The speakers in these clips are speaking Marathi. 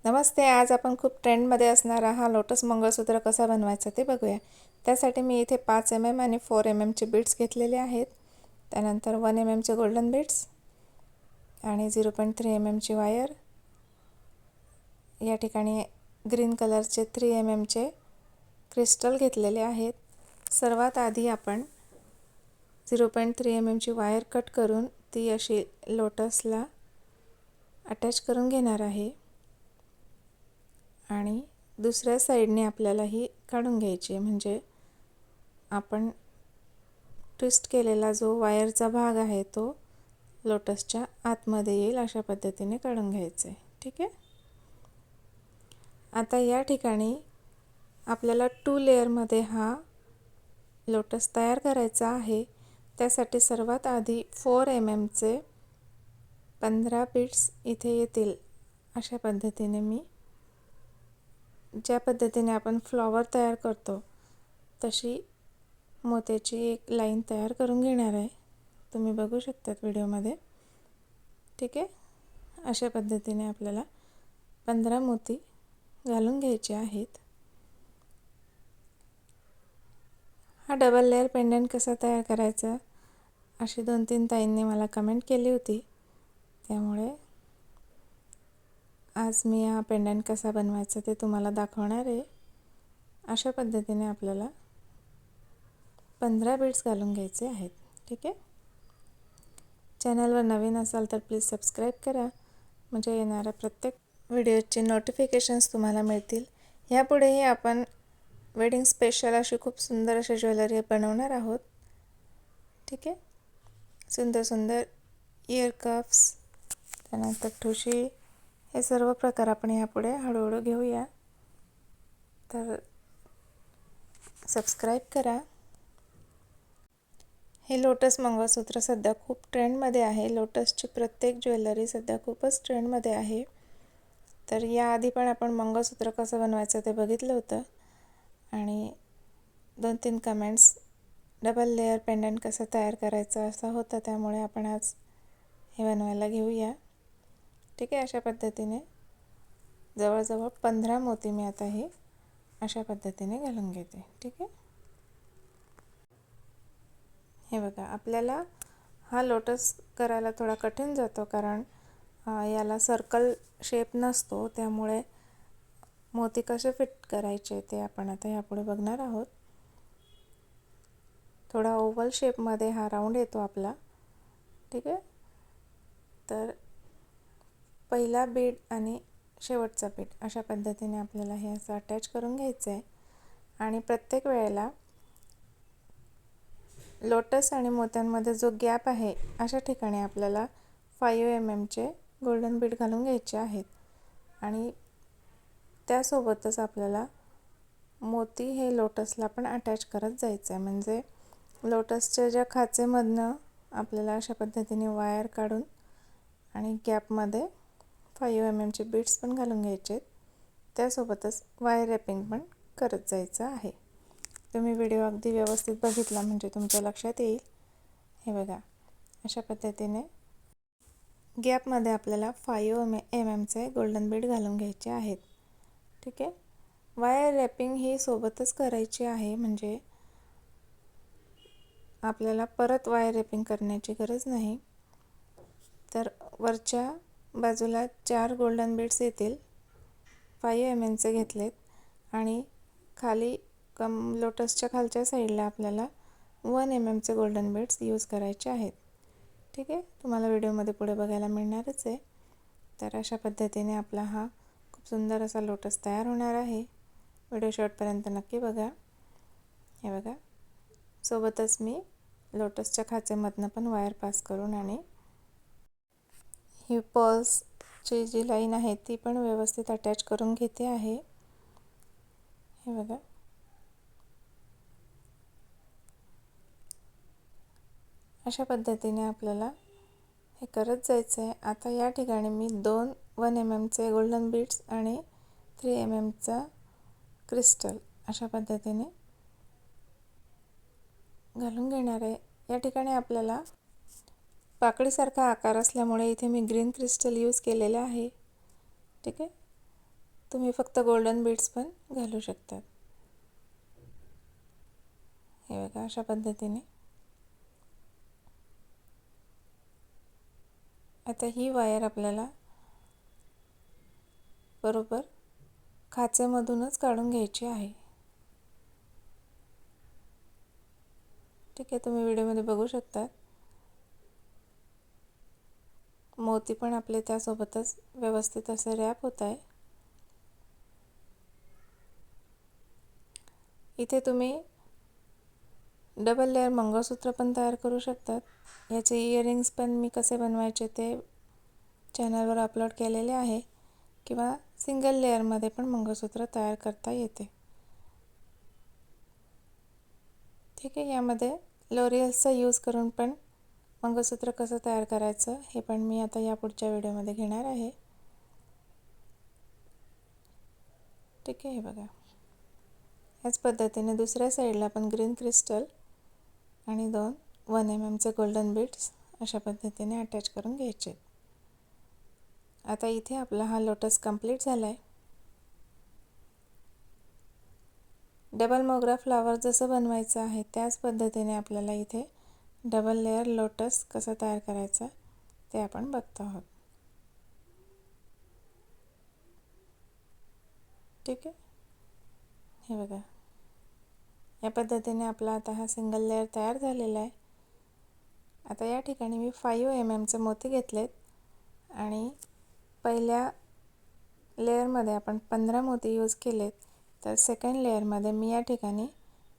नमस्ते. आज आपण खूप ट्रेंडमध्ये असणारा हा लोटस मंगळसूत्र कसा बनवायचा ते बघूया. त्यासाठी मी इथे 5 mm आणि 4 mm चे बीड्स घेतलेले आहेत. त्यानंतर 1 mm चे गोल्डन बीड्स आणि 0.3 mm ची वायर. या ठिकाणी ग्रीन कलरचे 3 mm चे क्रिस्टल घेतलेले आहेत. सर्वात आधी आपण 0.3 mm ची वायर कट करून ती अशी लोटसला अटॅच करून घेणार आहे आणि दुसऱ्या साईडने आपल्याला ही काढून घ्यायची, म्हणजे आपण ट्विस्ट केलेला जो वायरचा भाग आहे तो लोटसच्या आतमध्ये येईल अशा पद्धतीने काढून घ्यायचे आहे. ठीक आहे. आता या ठिकाणी आपल्याला 2 लेअरमध्ये हा लोटस तयार करायचा आहे. त्यासाठी सर्वात आधी 4 mm चे 15 बीड्स इथे येतील अशा पद्धतीने मी ज्या पद्धतीने आपण फ्लॉवर तयार करतो तशी मोत्याची एक लाईन तयार करून घेणार आहे. तुम्ही बघू शकतात व्हिडिओमध्ये. ठीक आहे. अशा पद्धतीने आपल्याला 15 मोती घालून घ्यायचे आहेत. हा डबल लेअर पेंडंट कसा तयार करायचा अशी 2-3 ताईंनी मला कमेंट केली होती, त्यामुळे आज मी हा पेंडंट कसा बनवायचा ते तुम्हाला दाखवणार आहे. अशा पद्धतीने आपल्याला 15 बीड्स घालून घ्यायचे आहेत. ठीक आहे. चॅनलवर नवीन असाल तर प्लीज सबस्क्राईब करा, म्हणजे येणाऱ्या प्रत्येक व्हिडिओचे नोटिफिकेशन्स तुम्हाला मिळतील. यापुढेही आपण वेडिंग स्पेशल अशी खूप सुंदर अशी ज्वेलरी बनवणार आहोत. ठीक आहे. सुंदर सुंदर इयर कफ्स, त्यानंतर ठुशी, हे सर्व प्रकार आपण यापुढे हळूहळू घेऊया. तर सबस्क्राईब करा. हे लोटस मंगळसूत्र सध्या खूप ट्रेंडमध्ये आहे. लोटसची प्रत्येक ज्वेलरी सध्या खूपच ट्रेंडमध्ये आहे. तर याआधी पण आपण मंगळसूत्र कसं बनवायचं ते बघितलं होतं आणि 2-3 कमेंट्स डबल लेअर पेंडंट कसं तयार करायचं असं होतं, त्यामुळे आपण आज हे बनवायला घेऊया. ठीक आहे. अशा पद्धतीने जवळजवळ 15 मोती मी आता हे अशा पद्धतीने घालून घेते. ठीक आहे. हे बघा, आपल्याला हा लोटस करायला थोडा कठीण जातो, कारण याला सर्कल शेप नसतो, त्यामुळे मोती कसे फिट करायचे ते आपण आता यापुढे बघणार आहोत. थोडा ओव्हल शेपमध्ये हा राऊंड येतो आपला. ठीक आहे. तर पहिला बीड आणि शेवटचा बीड अशा पद्धतीने आपल्याला हे असं अटॅच करून घ्यायचं आहे. आणि प्रत्येक वेळेला लोटस आणि मोत्यांमध्ये जो गॅप आहे अशा ठिकाणी आपल्याला 5 mm चे गोल्डन बीड घालून घ्यायचे आहेत. आणि त्यासोबतच आपल्याला मोती हे लोटसला पण अटॅच करत जायचं आहे, म्हणजे लोटसच्या ज्या खाचेमधनं आपल्याला अशा पद्धतीने वायर काढून आणि गॅपमध्ये 5 mm चे बीड्स पण घालून घ्यायचे आहेत. त्यासोबतच वायर रॅपिंग पण करत जायचं आहे. तुम्ही व्हिडिओ अगदी व्यवस्थित बघितला म्हणजे तुमच्या लक्षात येईल. हे बघा, अशा पद्धतीने गॅपमध्ये आपल्याला 5 mm चे गोल्डन बीड घालून घ्यायचे आहेत. ठीक आहे. वायर रॅपिंग ही सोबतच करायची आहे, म्हणजे आपल्याला परत वायर रॅपिंग करण्याची गरज नाही. तर वरच्या बाजूला 4 गोल्डन बीड्स येतील, 5 mm चे घेतलेत, आणि खाली लोटसच्या खालच्या साईडला आपल्याला 1 mm चे गोल्डन बीड्स यूज करायचे आहेत. ठीक आहे. तुम्हाला व्हिडिओमध्ये पुढे बघायला मिळणारच आहे. तर अशा पद्धतीने आपला हा खूप सुंदर असा लोटस तयार होणार आहे. व्हिडिओ शेवटपर्यंत नक्की बघा. हे बघा, सोबतच मी लोटसच्या खाचेमधनं पण वायर पास करून आणि ही पर्सची जी लाईन आहे ती पण व्यवस्थित अटॅच करून घेते आहे. हे बघा, अशा पद्धतीने आपल्याला हे करत जायचं आहे. आता या ठिकाणी मी 1 mm चे गोल्डन बीड्स आणि 3 mm चा क्रिस्टल अशा पद्धतीने घालून घेणार आहे. या ठिकाणी आपल्याला पाकळीसारखा आकार असल्यामुळे इथे मी ग्रीन क्रिस्टल यूज केलेले आहे. ठीक आहे. तुम्ही फक्त गोल्डन बीड्स पण घालू शकतात. हे बघा अशा पद्धतीने. आता ही वायर आपल्याला बरोबर खाचेमधूनच काढून घ्यायची आहे. ठीक आहे, तुम्ही व्हिडिओमध्ये बघू शकता. मोती पण आपले त्यासोबतच व्यवस्थित असे रॅप होत आहे. इथे तुम्ही डबल लेअर मंगळसूत्र पण तयार करू शकतात. याचे इयरिंग्स पण मी कसे बनवायचे ते चॅनलवर अपलोड केलेले आहे, किंवा सिंगल लेअरमध्ये पण मंगळसूत्र तयार करता येते. ठीक आहे, यामध्ये लोरियल्सचा यूज करून पण मंगळसूत्र कसं तयार करायचं हे पण मी आता या पुढच्या व्हिडिओमध्ये घेणार आहे. ठीक आहे, हे बघा याच पद्धतीने दुसऱ्या साईडला पण ग्रीन क्रिस्टल आणि 2 1 mm गोल्डन बीड्स अशा पद्धतीने अटॅच करून घ्यायचे. आता इथे आपला हा लोटस कंप्लीट झाला आहे. डबल मोगरा फ्लावर जसं बनवायचं आहे त्याच पद्धतीने आपल्याला इथे डबल लेअर लोटस कसं तयार करायचं ते आपण बघतो आहोत. ठीक आहे, हे बघा या पद्धतीने आपला आता हा सिंगल लेअर तयार झालेला आहे. आता या ठिकाणी मी 5 mm मोती घेतलेत आणि पहिल्या लेअरमध्ये आपण 15 मोती यूज केलेत, तर सेकंड लेअरमध्ये मी या ठिकाणी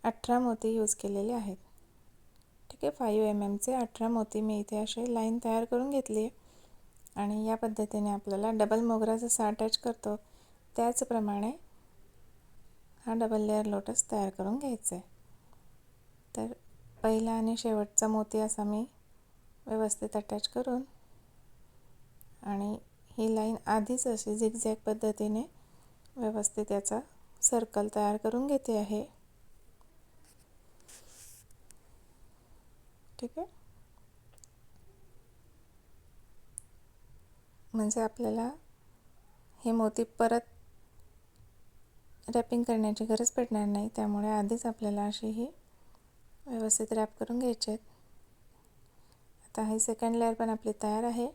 18 मोती यूज केलेले आहेत. ठीक आहे, 5 mm 18 मोती मी इथे असे लाईन तयार करून घेतली आहे. आणि या पद्धतीने आपल्याला डबल मोगरा जसा अटॅच करतो त्याचप्रमाणे हा डबल लेअर लोटस तयार करून घ्यायचा आहे. तर पहिला आणि शेवटचा मोती असा मी व्यवस्थित अटॅच करून आणि ही लाईन आधीच अशी झिगझॅग पद्धतीने व्यवस्थित याचा सर्कल तयार करून घेते आहे. ठीक आहे, म्हणजे आपल्याला हे मोती परत रॅपिंग करण्याची गरज पडणार नाही, त्यामुळे आधीच आपल्याला अशी ही व्यवस्थित रॅप करून घ्यायचे आहेत. आता ही सेकंड लेअर पण आपली तयार आहे.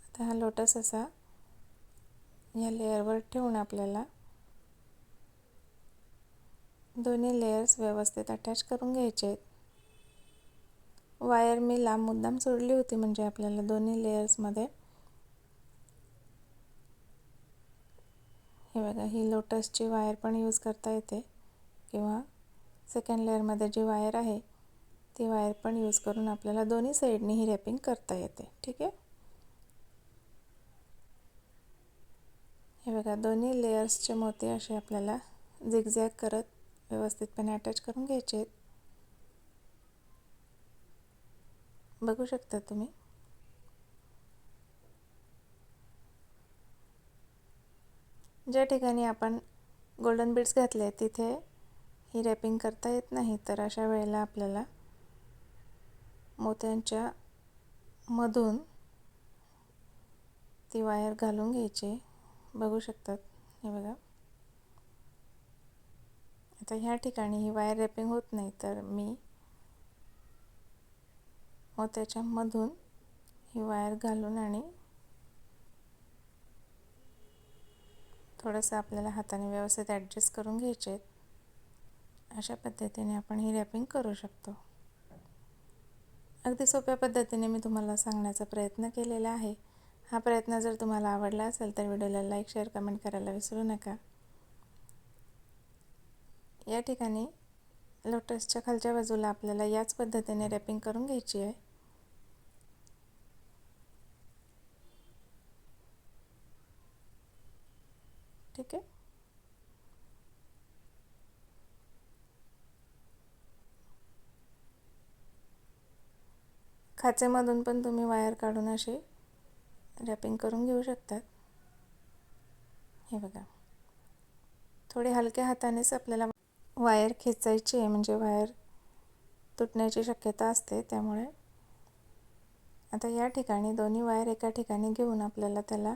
आता हा लोटस असा या लेअरवर ठेवून आपल्याला दोन्ही लेयर्स व्यवस्थित अटॅच करून घ्यायचे आहेत. वायर मी लांब मुद्दाम सोडली होती म्हणजे आपल्याला दोन्ही लेयर्समध्ये हे बघा ही लोटसची वायर पण यूज करता येते, किंवा सेकंड लेअरमध्ये जी वायर आहे ती वायर पण यूज करून आपल्याला दोन्ही साईडनी ही रॅपिंग करता येते. ठीक आहे, हे बघा दोन्ही लेयर्सचे मोती असे आपल्याला झिगझॅग करत व्यवस्थितपणे अटॅच करून घ्यायचे आहेत. बघू शकता तुम्ही. ज्या ठिकाणी आपण गोल्डन बीड्स घातले तिथे ही रॅपिंग करता येत नाही, तर अशा वेळेला आपल्याला मोत्यांच्या मधून ती वायर घालून घ्यायची. बघू शकतात, हे बघा आता ह्या ठिकाणी ही वायर रॅपिंग होत नाही, तर मी मोत्याच्या मधून ही वायर घालून आणि थोडंसं आपल्याला हाताने व्यवस्थित ॲडजस्ट करून घ्यायचे आहेत. अशा पद्धतीने आपण ही रॅपिंग करू शकतो. अगदी सोप्या पद्धतीने मी तुम्हाला सांगण्याचा प्रयत्न केलेला आहे. हा प्रयत्न जर तुम्हाला आवडला असेल तर व्हिडिओला लाईक, शेअर, कमेंट करायला विसरू नका. या ठिकाणी लोटसच्या खालच्या बाजूला आपल्याला याच पद्धतीने रॅपिंग करून घ्यायची आहे. ठीक आहे, खाचेमधून पण तुम्ही वायर काढून अशी रॅपिंग करून घेऊ शकतात. हे बघा थोडे हलक्या हातानेच आपल्याला वायर खेचायची आहे, म्हणजे वायर तुटण्याची शक्यता असते. त्यामुळे आता या ठिकाणी दोन्ही वायर एका ठिकाणी घेऊन आपल्याला त्याला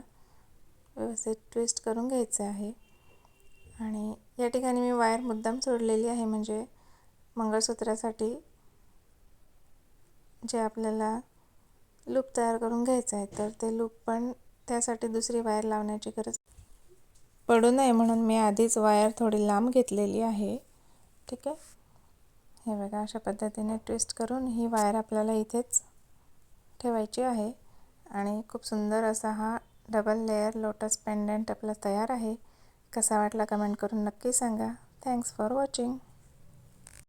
व्यवस्थित ट्विस्ट करून घ्यायचे आहे. आणि या ठिकाणी मी वायर मुद्दाम सोडलेली आहे, म्हणजे मंगळसूत्रासाठी जे आपल्याला लूप तयार करून घ्यायचं आहे, तर ते लूप पण त्यासाठी दुसरी वायर लावण्याची गरज पडू नये म्हणून मी आधीच वायर थोडी लांब घेतलेली आहे. ठीक आहे, हे बघा अशा पद्धतीने ट्विस्ट करून ही वायर आपल्याला इथेच ठेवायची आहे. आणि खूप सुंदर असा हा डबल लेयर लोटस पेंडंट आपला तयार आहे. कसा वाटला कमेंट करून नक्की सांगा. Thanks for watching.